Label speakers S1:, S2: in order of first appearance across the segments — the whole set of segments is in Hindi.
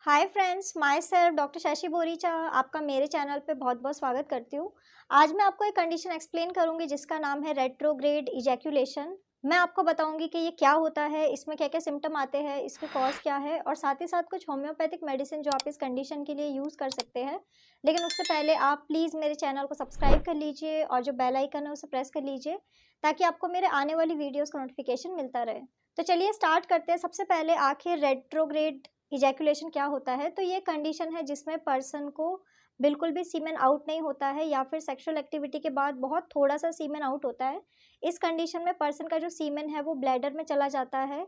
S1: Hi friends, my self doctor Shashi Boricha आपका मेरे चैनल पे बहुत बहुत स्वागत करती हूँ। आज मैं आपको एक कंडीशन एक्सप्लेन करूँगी जिसका नाम है रेट्रोग्रेड इजैक्यूलेशन। मैं आपको बताऊँगी कि ये क्या होता है, इसमें क्या क्या सिम्टम आते हैं, इसके कॉज क्या है और साथ ही साथ कुछ होम्योपैथिक मेडिसिन जो आप इस कंडीशन के लिए यूज़ कर सकते हैं। लेकिन उससे पहले आप प्लीज़ मेरे चैनल को सब्सक्राइब कर लीजिए और जो बेल आइकन है उसे प्रेस कर लीजिए ताकि आपको मेरे आने वाली वीडियोज़ का नोटिफिकेशन मिलता रहे। तो चलिए स्टार्ट करते हैं। सबसे पहले आखिर रेट्रोग्रेड इजैकुलेशन क्या होता है? तो ये कंडीशन है जिसमें पर्सन को बिल्कुल भी सीमेन आउट नहीं होता है या फिर सेक्सुअल एक्टिविटी के बाद बहुत थोड़ा-सा सीमेन आउट होता है। इस कंडीशन में पर्सन का जो सीमेन है वो ब्लैडर में चला जाता है।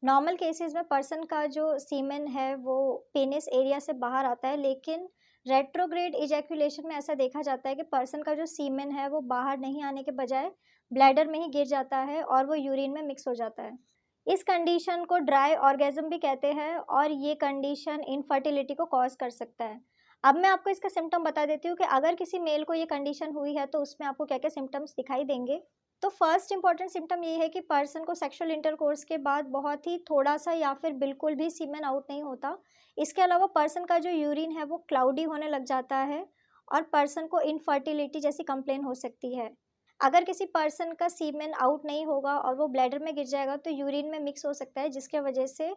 S1: नॉर्मल केसेस में पर्सन का जो सीमेन है वो पेनिस एरिया से बाहर आता है, लेकिन रेट्रोग्रेड इजैकुलेशन में ऐसा देखा जाता है कि पर्सन का जो सीमेन है वो बाहर नहीं आने के बजाय ब्लैडर में ही गिर जाता है और वो यूरिन में मिक्स हो जाता है। इस कंडीशन को ड्राई ऑर्गेज़म भी कहते हैं और ये कंडीशन इनफर्टिलिटी को कॉज़ कर सकता है। अब मैं आपको इसका सिम्पटम बता देती हूँ कि अगर किसी मेल को ये कंडीशन हुई है तो उसमें आपको क्या-क्या सिम्पटम्स दिखाई देंगे। तो फर्स्ट इंपॉर्टेंट सिम्पटम ये है कि पर्सन को सेक्सुअल इंटरकोर्स के बाद बहुत ही थोड़ा-सा या फिर बिल्कुल भी सीमेन आउट नहीं होता। इसके अलावा पर्सन का जो यूरिन है वो क्लाउडी होने लग जाता है और पर्सन को इनफर्टिलिटी जैसी कंप्लेन हो सकती है। अगर किसी पर्सन का सीमेन आउट नहीं होगा और वो ब्लैडर में गिर जाएगा तो यूरिन में मिक्स हो सकता है जिसके वजह से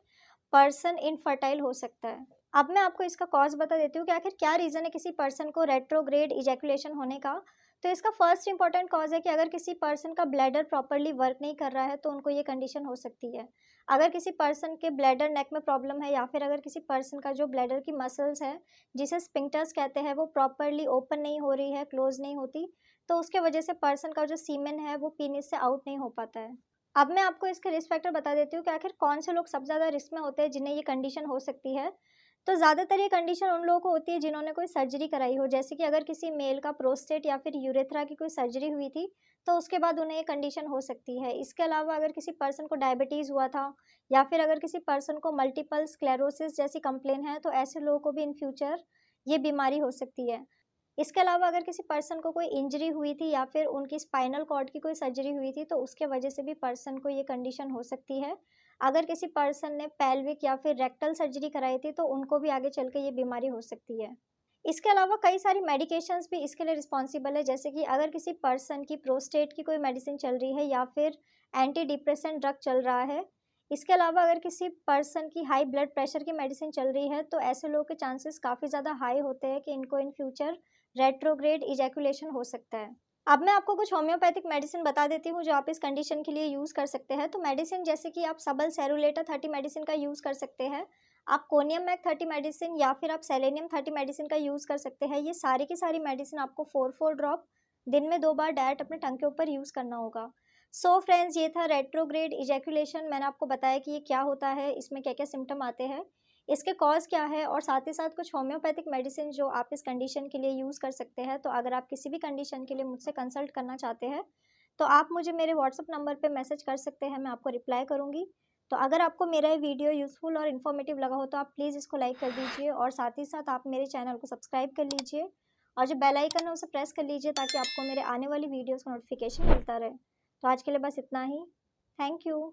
S1: पर्सन इनफर्टाइल हो सकता है। अब मैं आपको इसका कॉज़ बता देती हूँ कि आखिर क्या रीज़न है किसी पर्सन को रेट्रोग्रेड इजैकुलेशन होने का। तो इसका फर्स्ट इंपॉर्टेंट कॉज़ है कि अगर किसी पर्सन का ब्लैडर प्रॉपर्ली वर्क नहीं कर रहा है तो उनको ये कंडीशन हो सकती है। अगर किसी पर्सन के ब्लैडर नेक में प्रॉब्लम है या फिर अगर किसी पर्सन का जो ब्लैडर की मसल्स है जिसे स्फिंक्टर्स कहते हैं वो प्रॉपर्ली ओपन नहीं हो रही है, क्लोज़ नहीं होती, तो उसके वजह से पर्सन का जो सीमेन है वो पीनिस से आउट नहीं हो पाता है। अब मैं आपको इसके रिस्क फैक्टर बता देती हूँ कि आखिर कौन से लोग सबसे ज़्यादा रिस्क में होते हैं जिन्हें ये कंडीशन हो सकती है। तो ज़्यादातर ये कंडीशन उन लोगों को होती है जिन्होंने कोई सर्जरी कराई हो, जैसे कि अगर किसी मेल का प्रोस्टेट या फिर यूरेथ्रा की कोई सर्जरी हुई थी, तो उसके बाद उन्हें ये कंडीशन हो सकती है। इसके अलावा अगर किसी पर्सन को डायबिटीज़ हुआ था या फिर अगर किसी पर्सन को मल्टीपल स्क्लेरोसिस जैसी कंप्लेन है, तो ऐसे लोगों को भी इन फ्यूचर ये बीमारी हो सकती है। इसके अलावा अगर किसी पर्सन को कोई इंजरी हुई थी या फिर उनकी स्पाइनल कॉर्ड की कोई सर्जरी हुई थी तो उसके वजह से भी पर्सन को ये कंडीशन हो सकती है। अगर किसी पर्सन ने पेल्विक या फिर रेक्टल सर्जरी कराई थी तो उनको भी आगे चल के ये बीमारी हो सकती है। इसके अलावा कई सारी मेडिकेशंस भी इसके लिए रिस्पॉन्सिबल है, जैसे कि अगर किसी पर्सन की प्रोस्टेट की कोई मेडिसिन चल रही है या फिर एंटी डिप्रेसेंट ड्रग चल रहा है। इसके अलावा अगर किसी पर्सन की हाई ब्लड प्रेशर की मेडिसिन चल रही है तो ऐसे लोगों के चांसेस काफ़ी ज़्यादा हाई होते हैं कि इनको इन फ्यूचर रेट्रोग्रेड इजैकुलेशन हो सकता है। अब मैं आपको कुछ होम्योपैथिक मेडिसिन बता देती हूँ जो आप इस कंडीशन के लिए यूज़ कर सकते हैं। तो मेडिसिन जैसे कि आप सबल सेरुलेटा 30 मेडिसिन का यूज़ कर सकते हैं, आप कोनियम मैक 30 मेडिसिन या फिर आप सेलेनियम 30 मेडिसिन का यूज़ कर सकते हैं। ये सारी की सारी मेडिसिन आपको 4-4 ड्रॉप दिन में 2 बार डायरेक्ट अपने टंग के ऊपर यूज़ करना होगा। सो फ्रेंड्स, ये था रेट्रोग्रेड इजैकुलेशन। मैंने आपको बताया कि ये क्या होता है, इसमें क्या-क्या सिम्पटम आते हैं, इसके कॉज़ क्या है और साथ ही साथ कुछ होम्योपैथिक मेडिसिन जो आप इस कंडीशन के लिए यूज़ कर सकते हैं। तो अगर आप किसी भी कंडीशन के लिए मुझसे कंसल्ट करना चाहते हैं, तो आप मुझे मेरे व्हाट्सएप नंबर पे मैसेज कर सकते हैं, मैं आपको रिप्लाई करूँगी। तो अगर आपको मेरा ये वीडियो यूज़फुल और इन्फॉर्मेटिव लगा हो तो आप प्लीज़ इसको लाइक कर दीजिए और साथ ही साथ आप मेरे चैनल को सब्सक्राइब कर लीजिए और जो बेल आइकन है उसे प्रेस कर लीजिए ताकि आपको मेरे आने वाली वीडियोज़ का नोटिफिकेशन मिलता रहे। तो आज के लिए बस इतना ही। Thank you.